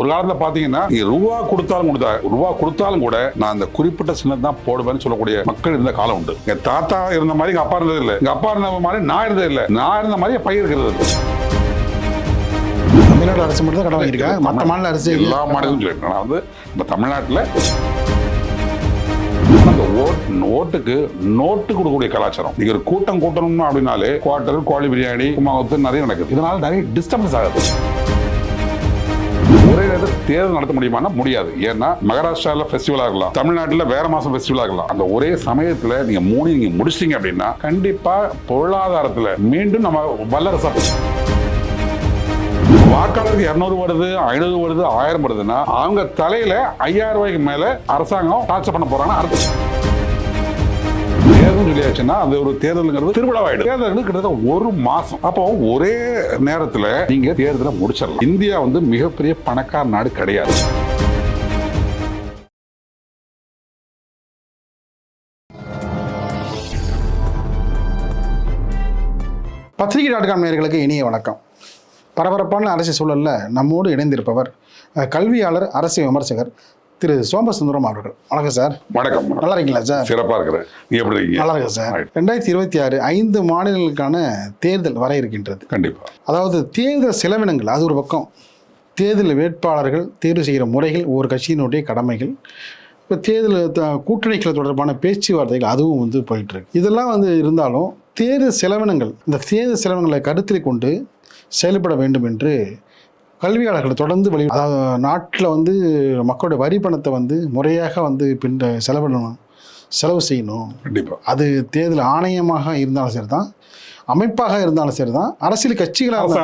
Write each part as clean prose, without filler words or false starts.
ஒரு காலத்துல பாத்தீங்கன்னா நீங்க ரூபா கொடுத்தாலும் கூட நான் அந்த குறிப்பிட்ட சின்னம் தான் போடுவேன்னு சொல்லக்கூடிய மக்கள் இருந்த காலம் உண்டு. எங்க தாத்தா இருந்த மாதிரி எங்க அப்பா இருந்தது இல்லை, எங்க அப்பா இருந்த மாதிரி நான் இருந்தது இல்லை, நான் இருந்த மாதிரி பையன் இருக்கிறது இல்லை. தமிழ்நாடு அரசு மட்டும் தான் கடன் வாங்கியிருக்கேன், மற்ற மாநில அரசு எல்லா மாநிலமும் சொல்லிட்டேன். நான் வந்து இந்த தமிழ்நாட்டில் அந்த ஓட்டுக்கு நோட்டு கொடுக்கக்கூடிய கலாச்சாரம். நீங்க ஒரு கூட்டம் கூட்டணும் அப்படின்னாலே குவார்டர், கோழி பிரியாணி, குமாவத்து நிறைய நடக்குது. இதனால நிறைய டிஸ்டர்பன்ஸ் ஆகுது. ஒரே நேரத்தில் தேர்தல் நடத்த முடியுமானா முடியாது. ஏன்னா மகாராஷ்டிரால ஃபெஸ்டிவலா இருக்கலாம், தமிழ்நாட்டில் வேற மாசம் ஃபெஸ்டிவலா இருக்கலாம். அந்த ஒரே சமயத்துல நீங்க முடிச்சிட்டீங்க அப்படின்னா கண்டிப்பா பொருளாதாரத்துல மீண்டும் நம்ம வல்லரசா வாக்காளருக்கு 200 வருது, 500 வருது, 1000 வருதுன்னா அவங்க தலையில 5000 ரூபாய்க்கு மேல அரசாங்கம் டார்ச்சர் பண்ண போறாங்கன்னா அர்த்தம். தேர்தல் சொல்லியாச்சுன்னா அது ஒரு தேர்தலுங்கிறது திருவிழாவாயிடும். தேர்தல் கிட்டத்தட்ட ஒரு மாசம். அப்போ ஒரே நேரத்துல நீங்க தேர்தலை முடிச்சிடலாம். இந்தியா வந்து மிகப்பெரிய பணக்கார நாடு கிடையாது. பத்திரிகை.com நேயர்களுக்கு இனிய வணக்கம். பரபரப்பான அரசியல் சூழலில் நம்மோடு இணைந்திருப்பவர் கல்வியாளர், அரசியல் விமர்சகர் திரு சோமசுந்தரம் அவர்கள். வணக்கம் சார். வணக்கம். நல்லா இருக்கீங்களா சார்? சிறப்பாக இருக்கிறேன். நீ எப்படி இருக்கீங்க? நல்லா இருக்கேன் சார். 2026 5 மாநிலங்களுக்கான தேர்தல் வர இருக்கின்றது. கண்டிப்பா. அதாவது தேர்தல் செலவினங்கள் அது ஒரு பக்கம், தேர்தல் வேட்பாளர்கள் தேர்வு செய்கிற முறைகள், ஒவ்வொரு கட்சியினுடைய கடமைகள், இப்போ தேர்தல் கூட்டணிகள் தொடர்பான பேச்சுவார்த்தைகள் அதுவும் வந்து போயிட்டுருக்கு. இதெல்லாம் வந்து இருந்தாலும் தேர்தல் செலவினங்கள், இந்த தேர்தல் செலவினங்களை கருத்தில் கொண்டு செயல்பட வேண்டும் என்று கல்வியாளர்கள் தொடர்ந்து அதாவது நாட்டில் வந்து மக்களுடைய வரி பணத்தை வந்து முறையாக வந்து செலவு செய்யணும். கண்டிப்பாக. அது தேர்தல் ஆணையமாக இருந்தாலும் சரி தான், அமைப்பாக இருந்தாலும் சரி தான், அரசியல் கட்சிகளாக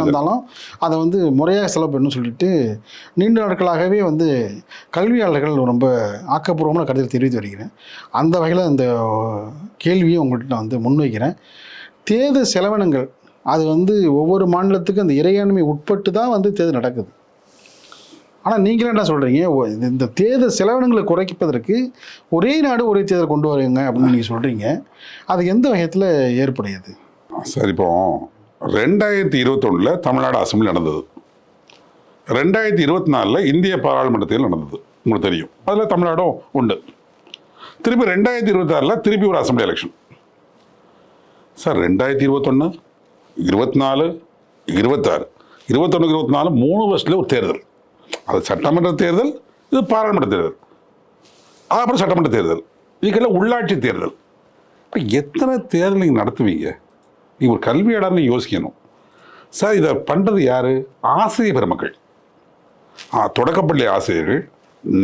இருந்தாலும் அதை வந்து முறையாக செலவு பண்ணணும்னு சொல்லிட்டு நீண்ட நாட்களாகவே வந்து கல்வியாளர்கள் ரொம்ப ஆக்கப்பூர்வமான கருத்தை தெரிவித்து வருகிறேன். அந்த வகையில் இந்த கேள்வியை உங்கள்கிட்ட நான் வந்து முன்வைக்கிறேன். தேர்தல் செலவினங்கள் அது வந்து ஒவ்வொரு மாநிலத்துக்கும் அந்த இறையாண்மை உட்பட்டு தான் வந்து தேர்தல் நடக்குது. ஆனால் நீங்களே என்ன சொல்கிறீங்க, இந்த தேர்தல் செலவினங்களை குறைப்பதற்கு ஒரே நாடு ஒரே தேர்தல் கொண்டு வருங்க அப்படின்னு நீங்கள் சொல்கிறீங்க. அது எந்த வகையத்தில் ஏற்புடையது? சரி, இப்போ 2021 தமிழ்நாடு அசம்பிளி நடந்தது. 2024 இந்திய பாராளுமன்ற தேர்தல் நடந்தது, உங்களுக்கு தெரியும். அதில் தமிழ்நாடும் உண்டு. திருப்பி 2026 திருப்பி ஒரு அசம்பிளி எலெக்ஷன். சார் 2021, 24, 26, 21, 24 3 வருஷத்துல ஒரு தேர்தல். அது சட்டமன்ற தேர்தல், இது பாராளுமன்ற தேர்தல், அப்புறம் சட்டமன்ற தேர்தல், இதுக்கெல்லாம் உள்ளாட்சி தேர்தல். இப்போ எத்தனை தேர்தல் நீங்கள் நடத்துவீங்க? நீங்கள் ஒரு கல்வியாளர்னு யோசிக்கணும் சார். இதை பண்ணுறது யார்? ஆசிரியர் பெருமக்கள், தொடக்கப்பள்ளி ஆசிரியர்கள்,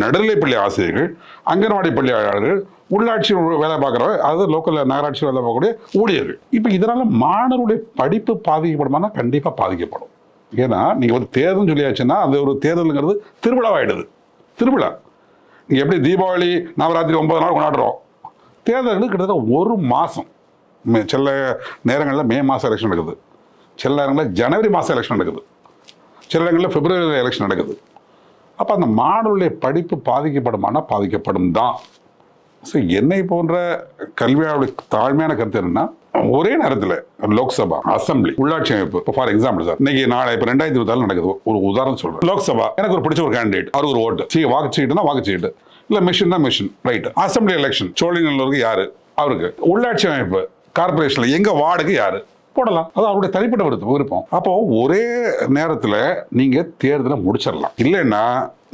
நடுநிலைப்பள்ளி ஆசிரியர்கள், அங்கன்வாடி பள்ளியாளர்கள், உள்ளாட்சி வேலை பார்க்குறவங்க, அதாவது லோக்கல் நகராட்சி வேலை பார்க்கக்கூடிய ஊழியர்கள். இப்போ இதனால் மாணவருடைய படிப்பு பாதிக்கப்படுமானா கண்டிப்பாக பாதிக்கப்படும். ஏன்னா நீங்கள் வந்து தேர்தல் சொல்லியாச்சுன்னா அது ஒரு தேர்தலுங்கிறது திருவிழாவாயிடுது. திருவிழா நீங்கள் எப்படி தீபாவளி, நவராத்திரி 9 நாள் கொண்டாடுறோம், தேர்தல்கள் கிட்டத்தட்ட ஒரு மாதம். சில நேரங்களில் மே மாதம் எலெக்ஷன் நடக்குது, சில நேரங்களில் ஜனவரி மாதம் எலெக்ஷன் நடக்குது, சில நேரங்களில் பிப்ரவரி எலெக்ஷன் நடக்குது. அப்போ அந்த மாணவர்களுடைய படிப்பு பாதிக்கப்படுமானா பாதிக்கப்படும் தான். ஸோ என்னை போன்ற கல்வியாளர்களுடைய தாழ்மையான கருத்து என்னன்னா, ஒரே நேரத்தில் லோக்சபா, அசம்பிளி, உள்ளாட்சி அமைப்பு, இப்போ ஃபார் எக்ஸாம்பிள் சார், இன்னைக்கு நாளை இப்போ 2024 நடக்குது. ஒரு உதாரணம் சொல்றேன். லோக்சபா எனக்கு ஒரு பிடிச்ச ஒரு கேண்டிடேட், அவருக்கு ஒரு ஓட்டு, வாக்குச்சீட்டுனா வாக்குச்சீட்டு, இல்லை மிஷின் தான் மிஷின், ரைட். அசம்பிளி எலெக்ஷன் சோழிங்கநல்லூருக்கு யாரு, அவருக்கு. உள்ளாட்சி அமைப்பு கார்பரேஷன்ல எங்க வார்டுக்கு யாரு போடலாம், அது அவருடைய தனிப்பட்ட விருப்பம். அப்போ ஒரே நேரத்தில் நீங்க தேர்தலை முடிச்சிடலாம். இல்லைன்னா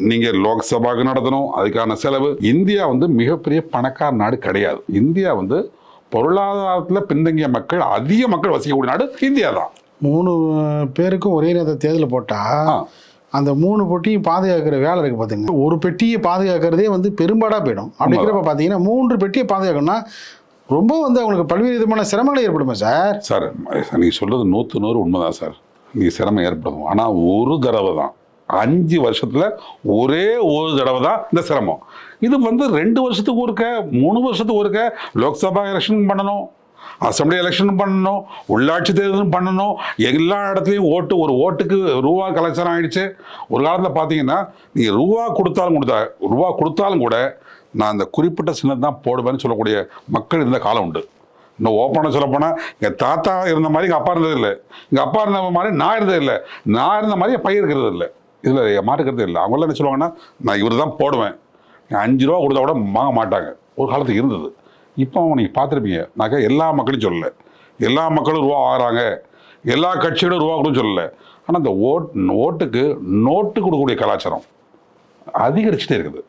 நீங்க லோக்சபாவுக்கு நடத்தணும், அதுக்கான செலவு. இந்தியா வந்து மிகப்பெரிய பணக்கார நாடு கிடையாது. இந்தியா வந்து பொருளாதாரத்தில் பின்தங்கிய மக்கள், அதிக மக்கள் வசிக்கக்கூடிய நாடு இந்தியா தான். 3 பேருக்கும் ஒரே நேரத்தில் தேர்தல் போட்டா அந்த 3 பெட்டியும் பாதுகாக்கிற வேலை இருக்கு பாத்தீங்க. ஒரு பெட்டியை பாதுகாக்கிறதே வந்து பெரும்பாடா போயிடும். அப்படிங்கிறப்ப பாத்தீங்கன்னா 3 பெட்டியை பாதுகாக்கணும்னா ரொம்ப வந்து அவங்களுக்கு பல்வேறு விதமான சிரமங்கள் ஏற்படுமா சார்? சார் நீங்க சொல்றது 100% உண்மைதான் சார். நீங்க சிரமம் ஏற்படும். ஆனா ஒரு தடவை தான், 5 வருஷத்துல ஒரே ஒரு தடவை தான் இந்த சிரமம். இது வந்து 2 வருஷத்துக்கு ஒருக்க, 3 வருஷத்துக்கு ஒருக்க லோக்சபா எலெக்ஷன் பண்ணணும், அசம்பிளி எலெக்ஷன் பண்ணணும், உள்ளாட்சி தேர்தலும் பண்ணணும். எல்லா இடத்துலையும் ஒரு ஓட்டுக்கு ரூபா கலாச்சாரம் ஆயிடுச்சு. ஒரு காலத்தில் பார்த்தீங்கன்னா நீங்கள் ரூபா கொடுத்தாலும் கூட நான் அந்த குறிப்பிட்ட சின்னம் தான் போடுவேன்னு சொல்லக்கூடிய மக்கள் இருந்த காலம் உண்டு. இன்னும் ஓப்பனாக சொல்ல போனால் எங்கள் தாத்தா இருந்த மாதிரி எங்கள் அப்பா இருந்தது இல்லை, எங்கள் அப்பா இருந்த மாதிரி நான் இருந்தது இல்லை, நான் இருந்த மாதிரி பையன் இருக்கிறது இல்லை. இதில் மாற்றுக்கிறது இல்லை. அவங்களாம் என்ன சொல்லுவாங்கன்னா, நான் இவர் தான் போடுவேன், 5 ரூபா கொடுத்தா கூட வாங்க மாட்டாங்க. ஒரு காலத்துக்கு இருந்தது. இப்போ நீங்கள் பார்த்துருப்பீங்க, நான் எல்லா மக்களையும் சொல்லலை, எல்லா மக்களும் ரூபா ஆகிறாங்க, எல்லா கட்சியோட ரூபா கூட சொல்லலை. ஆனால் இந்த ஓட்டுக்கு நோட்டு கொடுக்கக்கூடிய கலாச்சாரம் அதிகரிச்சுட்டே இருக்குது.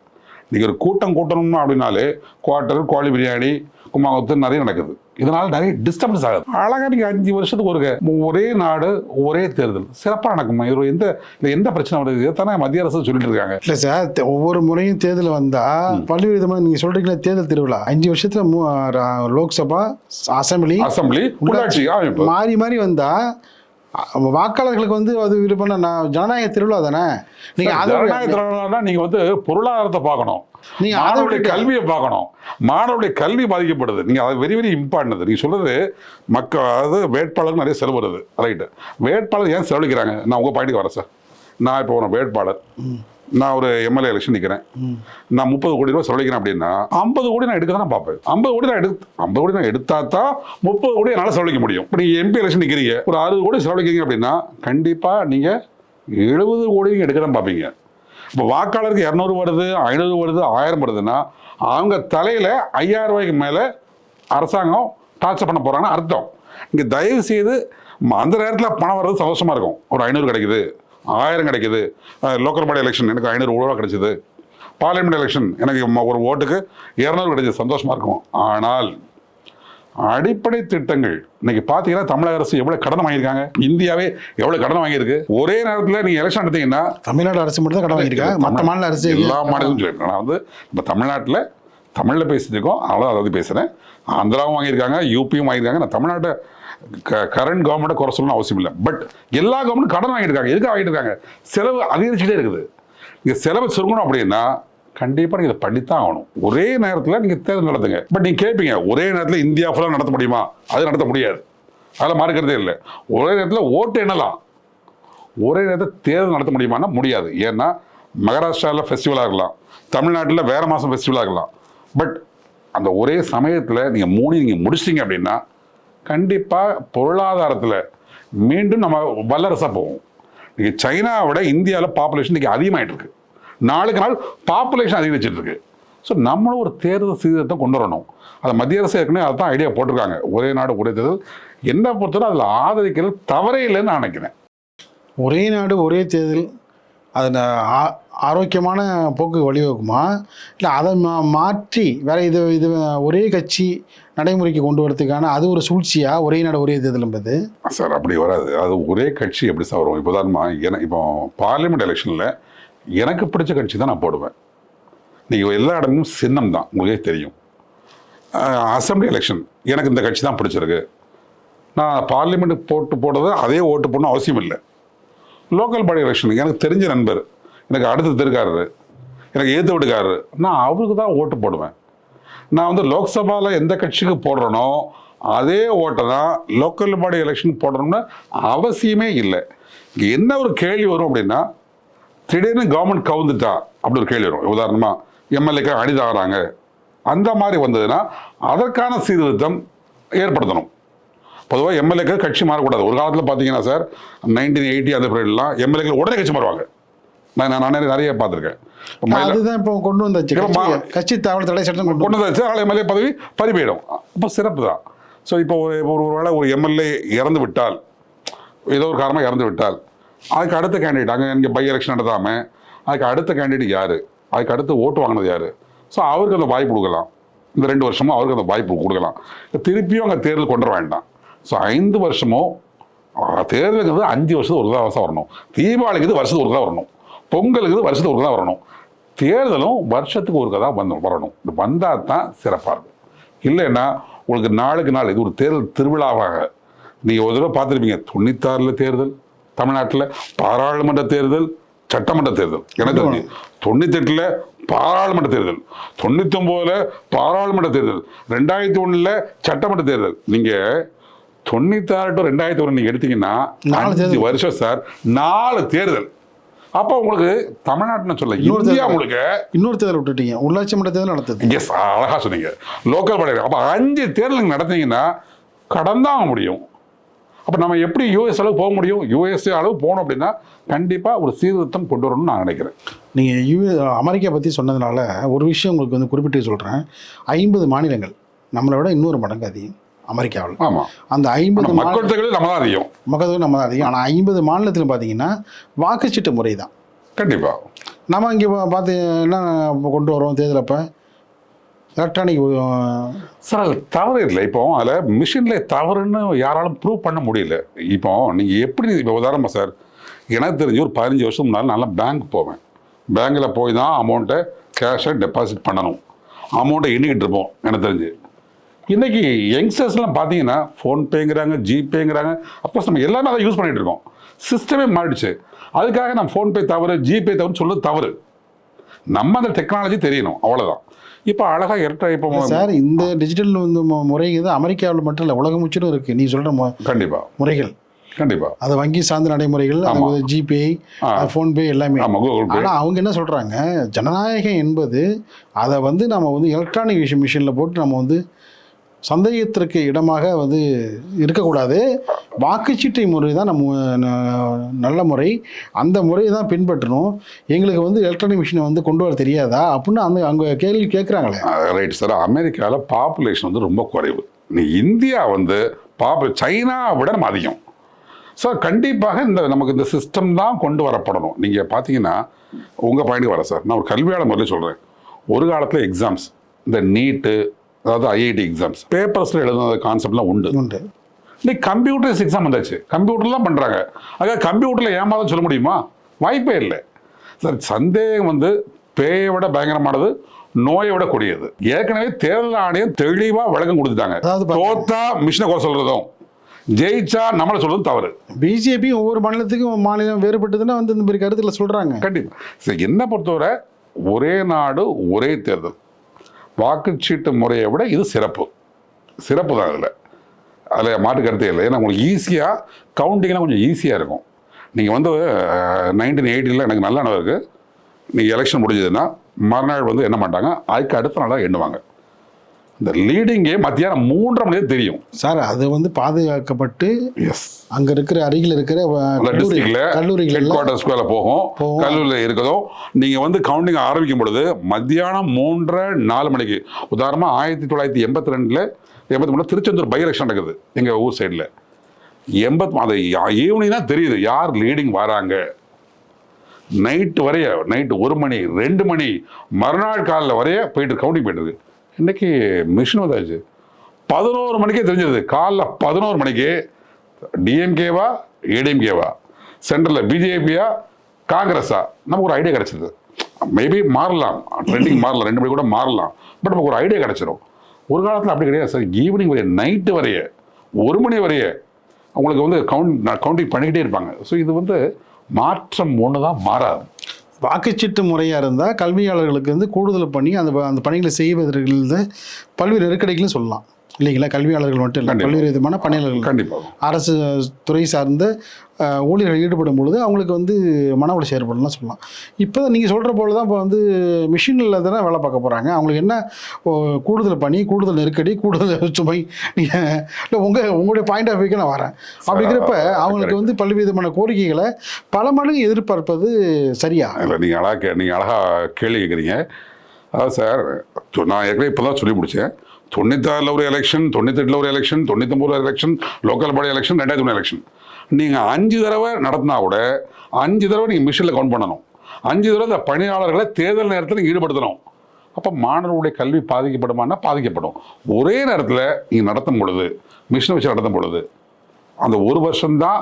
நீங்கள் ஒரு கூட்டம் கூட்டணும் அப்படின்னாலே குவார்ட்டர், கோழி பிரியாணி, கும்மாங்குத்து நிறைய நடக்குது. இதனால் நிறைய டிஸ்டர்பன்ஸ் ஆகுது. அழகாக நீங்கள் 5 வருஷத்துக்கு ஒரே நாடு ஒரே தேர்தல் சிறப்பாக நடக்குமா? இது எந்த பிரச்சனை வருது? இதைத்தானே மத்திய அரசு சொல்லிட்டு இருக்காங்க. இல்லை சார், ஒவ்வொரு முறையும் தேர்தல் வந்தால் பல்வேறு விதமாக நீங்கள் சொல்கிறீங்களா தேர்தல் திருவிழா 5 வருஷத்தில் லோக்சபா, அசம்பிளி, உள்ளாட்சி மாறி மாறி வந்தால் வாக்காளர்களுக்கு வந்து அது விருப்பம் ஜனநாயக திருவிழா தானே. நீங்க பொருளாதாரத்தை பார்க்கணும், மாணவருடைய கல்வியை பார்க்கணும். மாணவருடைய கல்வி பாதிக்கப்படுது. நீங்க அது வெரி வெரி இம்பார்ட்டன்ட். நீங்க சொல்றது மக்கள், அதாவது வேட்பாளருக்கு நிறைய செலவு வருது. ரைட்டு, வேட்பாளர் ஏன் செலவழிக்கிறாங்க? நான் உங்க பாயிண்ட்டுக்கு வரேன் சார். நான் இப்போ ஒரு வேட்பாளர், நான் ஒரு எம்எல்ஏ எலெக்ஷன் நிற்கிறேன், நான் 30 கோடி ரூபாய் செலவழிக்கிறேன் அப்படின்னா 50 கோடி நான் எடுக்க தான் பார்ப்பேன். 50 கோடி நான் எடுத்தா தான் 30 கோடி என்னால் செலவழிக்க முடியும். இப்போ நீங்கள் எம்பி எலெக்ஷன் நிற்கிறீங்க, ஒரு 60 கோடி செலவழிக்கிறீங்க அப்படின்னா கண்டிப்பாக நீங்கள் 70 கோடி நீங்கள் எடுக்க தான் பார்ப்பீங்க. இப்போ வாக்காளருக்கு 200 வருது, 500 வருது, 1000 வருதுன்னா அவங்க தலையில் 5000 ரூபாய்க்கு மேலே அரசாங்கம் டார்ச்சர் பண்ண போகிறாங்கன்னு அர்த்தம். இங்கே தயவு செய்து அந்த நேரத்தில் பணம் வர்றது சந்தோஷமாக இருக்கும். ஒரு 500 கிடைக்குது, 1000 கிடைக்குது, லோக்கல் பாடி எலெக்ஷன் எனக்கு 500 ரூபா கிடைச்சிது, பார்லிமெண்ட் எலெக்ஷன் எனக்கு ஒரு ஓட்டுக்கு 200 கிடைச்சது, சந்தோஷமா இருக்கும். ஆனால் அடிப்படை திட்டங்கள் இன்னைக்கு பார்த்தீங்கன்னா தமிழக அரசு எவ்வளவு கடன் வாங்கியிருக்காங்க, இந்தியாவே எவ்வளவு கடன் வாங்கியிருக்கு. ஒரே நேரத்தில் நீங்க எலெக்ஷன் எடுத்தீங்கன்னா தமிழ்நாடு அரசு மட்டும் தான் கடன் வாங்கியிருக்காங்க, மற்ற மாநில அரசு எல்லா மாநிலமும் சொல்லியிருக்கேன். நான் நம்ம தமிழ்நாட்டில் தமிழில் பேசியிருக்கோம், அதாவது பேசுகிறேன். ஆந்திராவும் வாங்கியிருக்காங்க, யூபியும் வாங்கியிருக்காங்க. நான் தமிழ்நாட்டை கரண்ட் கவர்மெண்ட்டை குறை சொல்லணும் அவசியம் இல்லை. பட் எல்லா கவர்மெண்ட்டும் கடன் வாங்கியிருக்காங்க. எதுக்காக வாங்கிட்டு இருக்காங்க? செலவு அதிகரிச்சுட்டே இருக்குது. நீங்கள் செலவு சுருங்கணும் அப்படின்னா கண்டிப்பாக நீங்கள் இதை பண்ணித்தான் ஆகணும். ஒரே நேரத்தில் நீங்கள் தேர்தல் நடத்துங்க. பட் நீங்கள் கேட்பீங்க, ஒரே நேரத்தில் இந்தியா ஃபுல்லாக நடத்த முடியுமா? அது நடத்த முடியாது, அதில் மாறுக்கிறதே இல்லை. ஒரே நேரத்தில் ஓட்டு எண்ணலாம், ஒரே நேரத்தில் தேர்தல் நடத்த முடியுமான்னா முடியாது. ஏன்னா மகாராஷ்டிராவில் ஃபெஸ்டிவலாக இருக்கலாம், தமிழ்நாட்டில் வேறு மாதம் ஃபெஸ்டிவலாக இருக்கலாம். பட் அந்த ஒரே சமயத்தில் நீங்கள் நீங்கள் முடிச்சிட்டிங்க அப்படின்னா கண்டிப்பாக பொருளாதாரத்தில் மீண்டும் நம்ம வல்லரசாக போவோம். நீங்கள் சைனாவை விட இந்தியாவில் பாப்புலேஷன் இன்றைக்கி அதிகமாகிட்டு இருக்கு, நாளுக்கு நாள் பாப்புலேஷன் அதிகரிச்சுட்டு இருக்கு. ஸோ நம்மளும் ஒரு தேர்தல் சீர்திருத்தத்தை கொண்டு வரணும். அதை மத்திய அரசு ஏற்கனவே அதான் ஐடியா போட்டிருக்காங்க. ஒரே நாடு ஒரே தேர்தல் என்ன பொறுத்தவரை அதில் ஆதரிக்கிறது தவறே இல்லைன்னு நான் நினைக்கிறேன். ஒரே நாடு ஒரே தேர்தல் அது ஆரோக்கியமான போக்கு வழிவகுக்குமா, இல்லை அதை மாற்றி வேறு இது ஒரே கட்சி நடைமுறைக்கு கொண்டு வரதுக்கான அது ஒரு சூழ்ச்சியா ஒரே நாடு ஒரே தேர்தல் என்பது? சார் அப்படி வராது. அது ஒரே கட்சி எப்படி சார் வரும்? இப்போ உதாரணமாக இப்போ பார்லிமெண்ட் எலெக்ஷனில் எனக்கு பிடிச்ச கட்சி தான் நான் போடுவேன். நீங்கள் எல்லா இடமும் சின்னம் தான், உங்களுக்கே தெரியும். அசம்பிளி எலெக்ஷன் எனக்கு இந்த கட்சி தான் பிடிச்சிருக்கு, நான் பார்லிமெண்ட்டுக்கு போடுறது அதே ஓட்டு போடணும் அவசியம் இல்லை. லோக்கல் பாடி எலெக்ஷன் எனக்கு தெரிஞ்ச நண்பர், எனக்கு அடுத்த தெருக்காரரு, எனக்கு ஏற்ற வீட்டுக்காரரு, நான் அவருக்கு தான் ஓட்டு போடுவேன். நான் லோக்சபாவில் எந்த கட்சிக்கு போடுறேனோ அதே ஓட்டை தான் லோக்கல் பாடி எலெக்ஷன் போடணும்னு அவசியமே இல்லை. இங்கே என்ன ஒரு கேள்வி வரும் அப்படின்னா, திடீர்னு கவர்மெண்ட் கவுந்துட்டா அப்படி ஒரு கேள்வி வரும். உதாரணமாக எம்எல்ஏக்கு அணிதாகிறாங்க, அந்த மாதிரி வந்ததுன்னா அதற்கான சீர்திருத்தம் ஏற்படுத்தணும். பொதுவாக எம்எல்ஏக்கு கட்சி மாறக்கூடாது. ஒரு காலத்தில் பார்த்தீங்கன்னா சார் 1980 அந்த பீரியட்லாம் எம்எல்ஏக்கள் உடனே கட்சி மாறுவாங்க. நான் நிறைய பார்த்துருக்கேன். அதுதான் இப்போ கொண்டு வந்தாச்சு, கட்சி தடை சட்டம் கொண்டு வந்தாச்சு. அதனால் எம்எல்ஏ பதவி பறி போயிடும். அப்போ சிறப்பு தான். ஸோ இப்போ ஒரு வேளை ஒரு எம்எல்ஏ இறந்து விட்டால், ஏதோ ஒரு காரணமாக இறந்து விட்டால், அதுக்கு அடுத்த கேண்டிடேட் அங்கே இங்கே பை எலெக்ஷன் நடத்தாமல் அதுக்கு அடுத்த கேண்டிடேட் யார், அதுக்கு அடுத்து ஓட்டு வாங்கினது யார், ஸோ அவருக்கு அந்த வாய்ப்பு கொடுக்கலாம். இந்த 2 வருஷமும் அவருக்கு அந்த வாய்ப்பு கொடுக்கலாம். திருப்பியும் அங்கே தேர்தல் கொண்டு வர வேண்டாம். ஸோ 5 வருஷமோ தேர்தலுக்கு 5 வருஷத்துக்கு ஒரு வருஷம் வரணும். தீபாவளிக்கு வருஷத்துக்கு ஒரு தான் வரணும். பொங்கலுக்கு வருஷத்துக்கு ஒரு தான் வரணும். தேர்தலும் வருஷத்துக்கு ஒரு தான் வரணும். இது வந்தால் தான் சிறப்பாக இருக்கும். இல்லைன்னா உங்களுக்கு நாளுக்கு நாள் இது ஒரு தேர்தல் திருவிழாவாக நீங்கள் ஒரு தடவை பார்த்துருப்பீங்க. 96 தேர்தல் தமிழ்நாட்டில், பாராளுமன்ற தேர்தல், சட்டமன்ற தேர்தல். எனக்கு தெரிஞ்சு 98 பாராளுமன்ற தேர்தல், 99 பாராளுமன்ற தேர்தல், 2001 சட்டமன்ற தேர்தல். நீங்கள் 96 to 2001 நீங்கள் எடுத்தீங்கன்னா 5 வருஷம் சார், 4 தேர்தல். அப்போ உங்களுக்கு தமிழ்நாட்டுன்னு சொல்ல இந்தியா உங்களுக்கு இன்னொரு தேர்தல் விட்டுட்டீங்க, உள்ளாட்சி மன்ற தேர்தல் நடத்துது. எஸ், அழகா சொன்னீங்க, லோக்கல் பாடி. அப்போ 5 தேர்தல் நீங்கள் நடத்தீங்கன்னா கடந்தான் முடியும். அப்போ நம்ம எப்படி யூஎஸ் அளவு போக முடியும்? யூஎஸ்ஏ அளவு போகணும் அப்படின்னா கண்டிப்பாக ஒரு சீர்திருத்தம் கொண்டு வரணும்னு நான் நினைக்கிறேன். நீங்கள் அமெரிக்கா பற்றி சொன்னதுனால ஒரு விஷயம் உங்களுக்கு வந்து குறிப்பிட்டு சொல்கிறேன். 50 மாநிலங்கள் நம்மளை விட இன்னொரு மடங்கு அதிகம் அமெரிக்காவில். ஆமாம், அந்த 50 மக்கள் தொகை நம்ம தான் அதிகம். மக்கள் தொகை நம்ம தான் அதிகம். ஆனால் 50 மாநிலத்தில் பார்த்தீங்கன்னா வாக்குச்சீட்டு முறை தான். கண்டிப்பாக நம்ம இங்கே பார்த்து என்ன கொண்டு வரோம் தேர்தலப்போ எலக்ட்ரானிக். சார் அது தவறு இல்லை. இப்போ அதில் மிஷினில் தவறுன்னு யாராலும் ப்ரூவ் பண்ண முடியல. இப்போ நீங்கள் எப்படி இப்போ உதாரணமாக சார், எனக்கு தெரிஞ்சு ஒரு 15 வருஷம் முன்னால் நல்லா பேங்க் போவேன். பேங்க்கில் போய் தான் அமௌண்ட்டை கேஷை டெபாசிட் பண்ணணும், அமௌண்ட்டை எண்ணிக்கிட்டு இருப்போம் எனக்கு தெரிஞ்சு. இன்றைக்கி யங்ஸ்டர்ஸ்லாம் பார்த்தீங்கன்னா ஃபோன்பேங்கிறாங்க, ஜிபேங்கிறாங்க. அப்கோர்ஸ் நம்ம எல்லாமே அதை யூஸ் பண்ணிகிட்டு இருக்கோம். சிஸ்டமே மாறிடுச்சு. அதுக்காக நம்ம ஃபோன்பே தவறு, ஜிபே தவறுன்னு சொல்லுறது தவறு. நம்ம அந்த டெக்னாலஜி தெரியணும், அவ்வளோதான். இப்போ அழகாக இப்போ சார் இந்த டிஜிட்டல் வந்து முறை இது அமெரிக்காவில் மட்டும் இல்லை, உலகம் முற்றிலும் இருக்குது. நீ சொல்கிற கண்டிப்பாக முறைகள் கண்டிப்பாக அது வங்கி சார்ந்த நடைமுறைகள், ஜிபே, ஃபோன்பே எல்லாமே. ஆனால் அவங்க என்ன சொல்கிறாங்க, ஜனநாயகம் என்பது அதை வந்து நம்ம வந்து எலக்ட்ரானிக் மிஷினில் போட்டு நம்ம வந்து சந்தேகத்திற்கு இடமாக வந்து இருக்கக்கூடாது. வாக்குச்சீட்டை முறை தான் நம்ம நல்ல முறை, அந்த முறையை தான் பின்பற்றணும். எங்களுக்கு வந்து எலக்ட்ரானிக் மிஷினை வந்து கொண்டு வர தெரியாதா அப்படின்னு அங்கே கேள்வி கேட்குறாங்களே. Right sir. அமெரிக்காவில் பாப்புலேஷன் வந்து ரொம்ப குறைவு. இந்தியா வந்து சைனாவை விட நம்ம அதிகம். ஸோ கண்டிப்பாக நமக்கு இந்த சிஸ்டம் தான் கொண்டு வரப்படணும். நீங்கள் பார்த்தீங்கன்னா உங்கள் பாயிண்ட் வர சார், நான் ஒரு கல்வியாளர் முறையில் சொல்கிறேன். ஒரு காலத்தில் எக்ஸாம்ஸ், இந்த நீட்டு, அதாவது ஐஐடி எக்ஸாம்ஸ் பேப்பர்ஸில் எழுதுன கான்செப்ட்லாம் உண்டு. இன்னைக்கு கம்ப்யூட்டர்ஸ் எக்ஸாம் வந்தாச்சு, கம்ப்யூட்டர்லாம் பண்ணுறாங்க. அதாவது கம்ப்யூட்டரில் ஏமாதான் சொல்ல முடியுமா? வாய்ப்பே இல்லை சார். சந்தேகம் வந்து பேயை விட பயங்கரமானது, நோயை விட கூடியது. ஏற்கனவே தேர்தல் ஆணையம் தெளிவாக விளக்கம் கொடுத்துட்டாங்க. தோத்தா மிஷினை குறை சொல்றதும், ஜெயிச்சா நம்மளை சொல்றதும் தவறு. பிஜேபி ஒவ்வொரு மாநிலத்துக்கும் மாநிலம் வேறுபட்டதுன்னா வந்து இந்த மாதிரி கருத்துல சொல்றாங்க. கண்டிப்பா சார். என்ன பொறுத்தவரை ஒரே நாடு ஒரே தேர்தல், வாக்குச்சீட்டு முறையை விட இது சிறப்பு தான். அதில் மாற்று கருத்தே இல்லை. ஏன்னா உங்களுக்கு ஈஸியாக கவுண்டிங்லாம் கொஞ்சம் ஈஸியாக இருக்கும். நீங்கள் வந்து 1980 எனக்கு நல்ல நினைவு இருக்குது. நீங்கள் எலெக்ஷன் முடிஞ்சதுன்னா மறுநாள் வந்து என்ன மாட்டாங்க, அதுக்கு அடுத்த நாளாக எண்ணுவாங்க. இந்த லீடிங்கே மத்தியானம் 3:30 மணிக்கு தெரியும் சார். அது வந்து பாதுகாக்கப்பட்டு எஸ் அங்கே இருக்கிற அருகில் இருக்கிற கல்லூரிகள் ஹெட் குவார்ட்டர்ஸ்குள்ள போகும். கல்லூரியில் இருக்கதும் நீங்கள் வந்து கவுண்டிங் ஆரம்பிக்கும் பொழுது மத்தியானம் 3:30-4 மணிக்கு. உதாரணமாக 1982 83 திருச்செந்தூர் பை எலெக்ஷன் நடக்குது எங்கள் ஊர் சைடில். அது ஈவினிங் தான் தெரியுது யார் லீடிங் வராங்க. நைட்டு வரைய, நைட்டு 1 மணி 2 மணி மறுநாள் காலையில் வரைய போயிட்டு கவுண்டிங் போயிட்டு இருக்கு. இன்னைக்கு மிஷின் வந்தாச்சு. 11 மணிக்கே தெரிஞ்சது. காலைல 11 மணிக்கு டிஎம்கேவா ஏடிஎம்கேவா, சென்ட்ரலில் பிஜேபியா காங்கிரஸா, நமக்கு ஒரு ஐடியா கிடைச்சிது. மேபி மாறலாம், ட்ரெண்டிங் மாறலாம், 2 மணி கூட மாறலாம். பட் நமக்கு ஒரு ஐடியா கிடைச்சிடும். ஒரு காலத்தில் அப்படி கிடையாது சார். ஈவினிங் வரைய, நைட்டு வரைய, 1 மணி வரைய அவங்களுக்கு வந்து கவுண்டிங் பண்ணிக்கிட்டே இருப்பாங்க. ஸோ இது வந்து மாற்றம் ஒன்று தான், மாறாது. வாக்குச்சீட்டு முறையாக இருந்தால் கல்வியாளர்களுக்கு வந்து கூடுதல் பண்ணி அந்த பணிகளை செய்வதற்கு பல்வேறு நெருக்கடிகளும் சொல்லலாம் இல்லைங்களா? கல்வியாளர்கள் மட்டும் இல்லை, பல்வேறு விதமான பணியாளர்கள், கண்டிப்பாக அரசு துறை சார்ந்த ஊழியர்கள் ஈடுபடும் பொழுது அவங்களுக்கு வந்து மன உளைச்சல் ஏற்படலாம் சொல்லலாம். இப்போ நீங்கள் சொல்கிற போல தான் இப்போ வந்து மிஷினில் தானே வேலை பார்க்க போகிறாங்க. அவங்களுக்கு என்ன கூடுதல் பணி, கூடுதல் நெருக்கடி, கூடுதல் சுமை. நீங்கள் இல்லை உங்களுடைய பாயிண்ட் ஆஃப் வியூக்கு நான் வரேன். அப்படிங்கிறப்ப அவங்களுக்கு வந்து பல்வேறு விதமான கோரிக்கைகளை பல மடங்கு எதிர்பார்ப்பது சரியா இல்லை? நீங்கள் அழகாக கேள்வி கேட்குறீங்க. அதாவது சார், நான் ஏற்கனவே இப்போ தான் சொல்லி முடித்தேன். 96 ஒரு எலெக்ஷன், 98 ஒரு election, 99 election, local body election, 2003 election. நீங்கள் 5 தடவை நடத்தினா கூட 5 தடவை நீங்கள் மிஷினில் கவுண்ட் பண்ணணும். 5 தடவை இந்த பணியாளர்களை தேர்தல் நேரத்தில் நீங்கள் ஈடுபடுத்தணும். அப்போ மாணவர்களுடைய கல்வி பாதிக்கப்படுமானா பாதிக்கப்படும். ஒரே நேரத்தில் நீங்கள் நடத்தும் பொழுது, மிஷினை வச்சு நடத்தும் பொழுது அந்த 1 வருஷம்தான்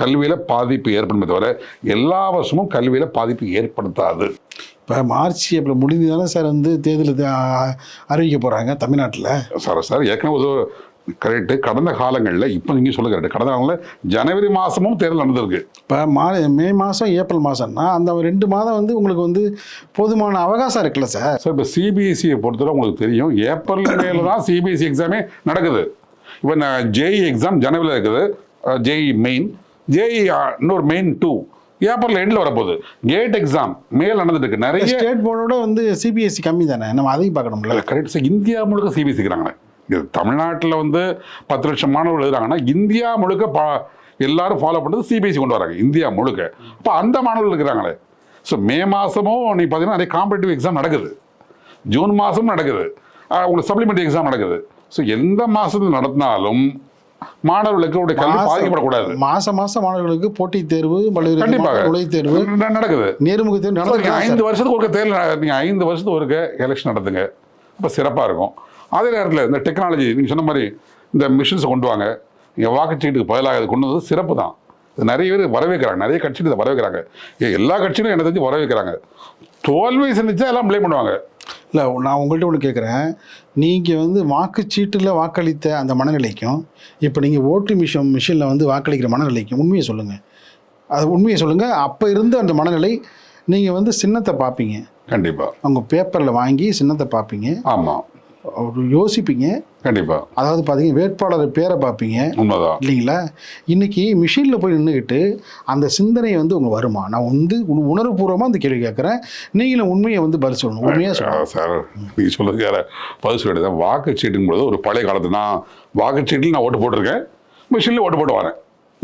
கல்வியில் பாதிப்பு ஏற்படுமே தவிர எல்லா வருஷமும் கல்வியில் பாதிப்பு ஏற்படுத்தாது. இப்போ மார்ச் ஏப்ரல் முடிந்து தானே சார் வந்து தேர்தல் அறிவிக்க போகிறாங்க தமிழ்நாட்டில். சார் ஏற்கனவே ஒரு கரெக்டு. கடந்த காலங்களில் இப்போ நீங்கள் சொல்ல கரெக்டு. கடந்த காலங்களில் ஜனவரி மாதமும் தேர்தல் நடந்திருக்கு. இப்போ மே மாதம் ஏப்ரல் மாதம்னா அந்த 2 மாதம் வந்து உங்களுக்கு வந்து போதுமான அவகாசம் இருக்குல்ல சார்? சார் இப்போ சிபிஎஸ்சியை பொறுத்தவரை உங்களுக்கு தெரியும், ஏப்ரல் மேல தான் சிபிஎஸ்சி எக்ஸாமே நடக்குது. இப்போ ஜேஇ எக்ஸாம் ஜனவரியில் இருக்குது, ஜேஇ மெயின், ஜேஇ இன்னொரு மெயின் 2 ஏப்ரல் எண்டில் வரப்போகுது. கேட் எக்ஸாம் மேல் நடந்துட்டு இருக்கு. நிறைய ஸ்டேட் போர்டோட வந்து சிபிஎஸ்சி கம்மி தானே, நம்ம அதையும் பார்க்கணும்ல. Correct sir. இந்தியா முழுக்க சிபிஎஸ்சிக்கிறாங்க. இது தமிழ்நாட்டில் வந்து 10 லட்சம் மாணவர்கள் எழுதுறாங்கன்னா இந்தியா முழுக்க எல்லாரும் ஃபாலோ பண்ணுறது சிபிஎஸ்சி கொண்டு வராங்க இந்தியா முழுக்க. அப்போ அந்த மாணவர்கள் இருக்கிறாங்களே. ஸோ மே மாதமும் நீ பார்த்தீங்கன்னா நிறைய காம்படிட்டிவ் எக்ஸாம் நடக்குது, ஜூன் மாதமும் நடக்குது, உங்களுக்கு சப்ளிமெண்ட்ரி எக்ஸாம் நடக்குது. ஸோ எந்த மாதத்தில் நடத்தினாலும் மாணவர்களுக்கு கல்வி பாதிக்கப்படக்கூடாது. மாசம் மாணவர்களுக்கு போட்டித் தேர்வு, கண்டிப்பாக நுழைவுத் தேர்வு நடக்குது, நேர்முக தேர்வு நடக்குது. 5 வருஷத்துக்கு ஒரு தேர்தல், நீங்கள் 5 வருஷத்துக்கு ஒரு எலெக்ஷன் நடத்துங்க, அப்போ சிறப்பாக இருக்கும். அதே நேரத்தில் இந்த டெக்னாலஜி நீங்கள் சொன்ன மாதிரி இந்த மிஷின்ஸை கொண்டு வாங்க, நீங்கள் வாக்குச்சீட்டுக்கு பதிலாக கொண்டு வந்தது சிறப்பு தான். இது நிறைய பேர் வரவேற்கிறாங்க, நிறைய கட்சிகள் இதை வரவேற்கிறாங்க. எல்லா கட்சியிலும் என்ன தெரிஞ்சு வரவேற்கிறாங்க. தோல்வி செஞ்சுச்சா எல்லாம் ப்ளேம் பண்ணுவாங்க. இல்லை, நான் உங்கள்கிட்ட ஒன்று கேட்குறேன். நீங்கள் வந்து வாக்குச்சீட்டில் வாக்களித்த அந்த மனநிலைக்கும் இப்போ நீங்கள் ஓட்டு மிஷினில் வந்து வாக்களிக்கிற மனநிலைக்கும் உண்மையை சொல்லுங்கள். அது உண்மையை சொல்லுங்கள். அப்போ இருந்த அந்த மனநிலை, நீங்கள் வந்து சின்னத்தை பார்ப்பீங்க, கண்டிப்பாக அவங்க பேப்பரில் வாங்கி சின்னத்தை பார்ப்பீங்க, ஆமாம், யோசிப்பீங்க, கண்டிப்பாக. அதாவது பார்த்தீங்க வேட்பாளர் பேரை பார்ப்பீங்க, உண்மைதான் இல்லைங்களா? இன்னைக்கு மிஷினில் போய் நின்றுக்கிட்டு அந்த சிந்தனை வந்து உங்களுக்கு வருமா? நான் வந்து உணர்வுபூர்வமாக அந்த கேள்வி கேட்குறேன். நீங்களும் உண்மையை வந்து பதில் சொல்லணும், உண்மையாக சொல்லணும் சார். நீங்கள் சொல்லுறது யார பதில் சொல்லிட்டு வாக்குச்சீட்டுங்கும்போது ஒரு பழைய காலத்து நான் வாக்குச்சீட்டில் நான் ஓட்டு போட்டிருக்கேன், மிஷினில் ஓட்டு போட்டு வரேன்.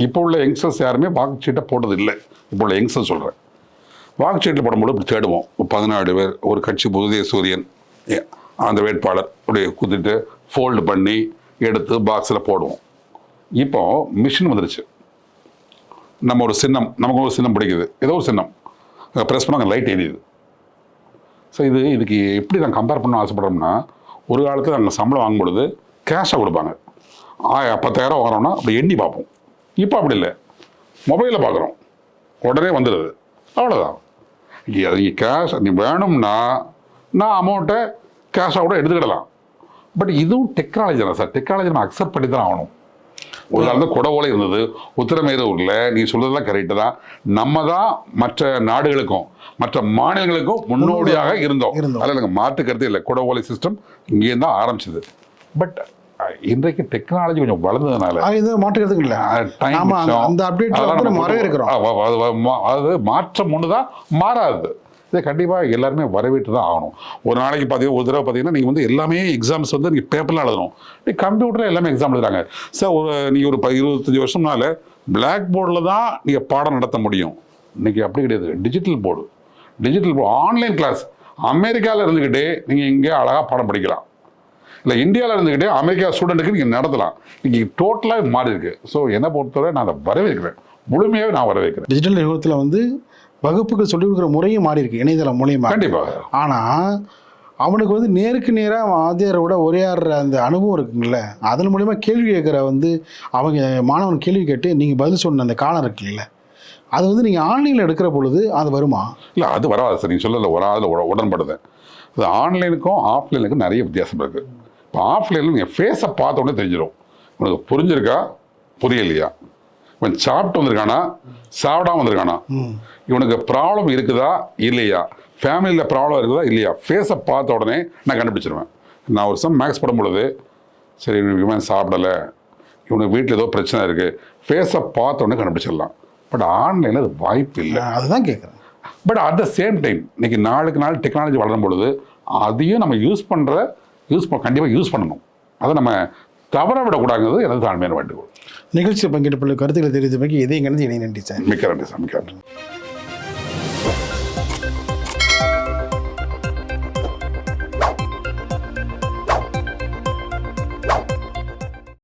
இப்போ உள்ள யங்ஸ்டர்ஸ் யாருமே வாக்குச்சீட்டை போட்டது இல்லை. இப்போ உள்ள யங்ஸ்டர்ஸ் சொல்கிறேன், வாக்குச்சீட்டில் போடும்போது இப்படி தேடுவோம். 14 பேர் ஒரு கட்சி, புதிய சூரியன், அந்த வேட்பாளர் அப்படியே குத்திட்டு ஃபோல்டு பண்ணி எடுத்து பாக்ஸில் போடுவோம். இப்போ மிஷின் வந்துருச்சு. நம்ம ஒரு சின்னம், நமக்கு ஒரு சின்னம் பிடிக்குது, ஏதோ ஒரு சின்னம் ப்ரெஸ் பண்ணால் லைட் எரியுது. ஸோ இதுக்கு எப்படி நான் கம்பேர் பண்ண ஆசைப்படுறோம்னா, ஒரு காலத்தில் நாங்கள் சம்பளம் வாங்கும் பொழுது கேஷாக கொடுப்பாங்க. 10,000 வாங்குறோம்னா அப்படி எண்ணி பார்ப்போம். இப்போ அப்படி இல்லை, மொபைலில் பார்க்குறோம், உடனே வந்துடுது, அவ்வளோதான். அது கேஷ் நீ வேணும்னா நான் அமௌண்ட்டை கேஷாக கூட எடுத்துக்கிடலாம். பட் இதுவும் டெக்னாலஜி தானே சார். டெக்னாலஜி நம்ம அக்செப்ட் பண்ணி தான் ஆகணும். ஒரு காலத்தில் குடவோலை இருந்தது, உத்தரமேரூரில் நீ சொல்றதெல்லாம் கரெக்டு தான். நம்ம தான் மற்ற நாடுகளுக்கும் மற்ற மாநிலங்களுக்கும் முன்னோடியாக இருந்தோம். அதில் எனக்கு மாற்று கருத்து இல்லை. குடவோலை சிஸ்டம் இங்கேயும் தான் ஆரம்பிச்சது. பட் இன்றைக்கு டெக்னாலஜி கொஞ்சம் வளர்ந்ததுனால மாற்றுறதுக்கு இல்லை, அது மாற்றம் ஒன்று தான், மாறாது. இதை கண்டிப்பாக எல்லாருமே வரவேற்று தான் ஆகணும். ஒரு நாளைக்கு பார்த்தீங்கன்னா, ஒரு தடவை பார்த்தீங்கன்னா நீங்கள் வந்து எல்லாமே எக்ஸாம்ஸ் வந்து நீங்கள் பேப்பரில் எழுதணும். நீங்கள் கம்ப்யூட்டரில் எல்லாமே எக்ஸாம் எழுதுறாங்க சார். நீங்கள் ஒரு 25 வருஷம்னால பிளாக் போர்டில் தான் நீங்கள் பாடம் நடத்த முடியும். இன்றைக்கி அப்படி கிடையாது. Digital board online class. அமெரிக்காவில் இருந்துக்கிட்டே நீங்கள் இங்கே அழகாக பாடம் படிக்கலாம். இல்லை இந்தியாவில் இருந்துக்கிட்டே அமெரிக்கா ஸ்டூடெண்ட்டுக்கு நீங்கள் நடத்தலாம். நீங்கள் டோட்டலாக மாறி இருக்கு. ஸோ என்னை பொறுத்தவரை நான் அதை வரவேற்கிறேன், முழுமையாகவே நான் வரவேற்கிறேன். டிஜிட்டல் யுகத்தில் வந்து வகுப்புகள் சொல்லிக் கொடுக்குற முறையும் மாறி இருக்கு, இணையதளம் மூலியமாக. கண்டிப்பாக. ஆனால் அவனுக்கு வந்து நேருக்கு நேராக ஆதியாரோட உரையாடுற அந்த அனுபவம் இருக்குங்கள, அதன் மூலிமா கேள்வி கேட்குற வந்து அவங்க மாணவன் கேள்வி கேட்டு நீங்கள் பதில் சொன்ன அந்த காலம் இருக்குல்ல, அது வந்து நீங்கள் ஆன்லைனில் எடுக்கிற பொழுது அது வருமா? இல்லை, அது வராது சார். நீங்கள் சொல்லலை, ஒரு அதில் உடன்படுதேன். அது ஆன்லைனுக்கும் ஆஃப்லைனுக்கும் நிறைய வித்தியாசம் இருக்குது. இப்போ ஆஃப்லைனில் நீங்கள் ஃபேஸை பார்த்த உடனே தெரிஞ்சிடும், உனக்கு புரிஞ்சிருக்கா புரியலையா, இவன் சாப்பிட்டு வந்திருக்கானா சாப்பிடாம வந்திருக்கானா, இவனுக்கு ப்ராப்ளம் இருக்குதா இல்லையா, ஃபேமிலியில் ப்ராப்ளம் இருக்குதா இல்லையா, ஃபேஸை பார்த்த உடனே நான் கண்டுபிடிச்சிருவேன். நான் ஒரு மேக்ஸ் படும் பொழுது சரி இவன் சாப்பிடலை, இவனுக்கு வீட்டில் ஏதோ பிரச்சனை இருக்குது, ஃபேஸை பார்த்த உடனே கண்டுபிடிச்சிடலாம். பட் ஆன்லைனில் அது வாய்ப்பு இல்லை. அதுதான் கேட்குறேன். But at the same time இன்னைக்கு நாளுக்கு நாள் டெக்னாலஜி வளரும் பொழுது அதையும் நம்ம கண்டிப்பாக யூஸ் பண்ணணும். அதை நம்ம தவற விடக்கூடாதுங்கிறது எனது தாழ்மையான வேண்டுகோள். நிகழ்ச்சியில் பங்கேற்ற கருத்துக்களை தெரிவித்த இதே நன்றி சார். மிக்க நன்றி சார், மிக்க நன்றி.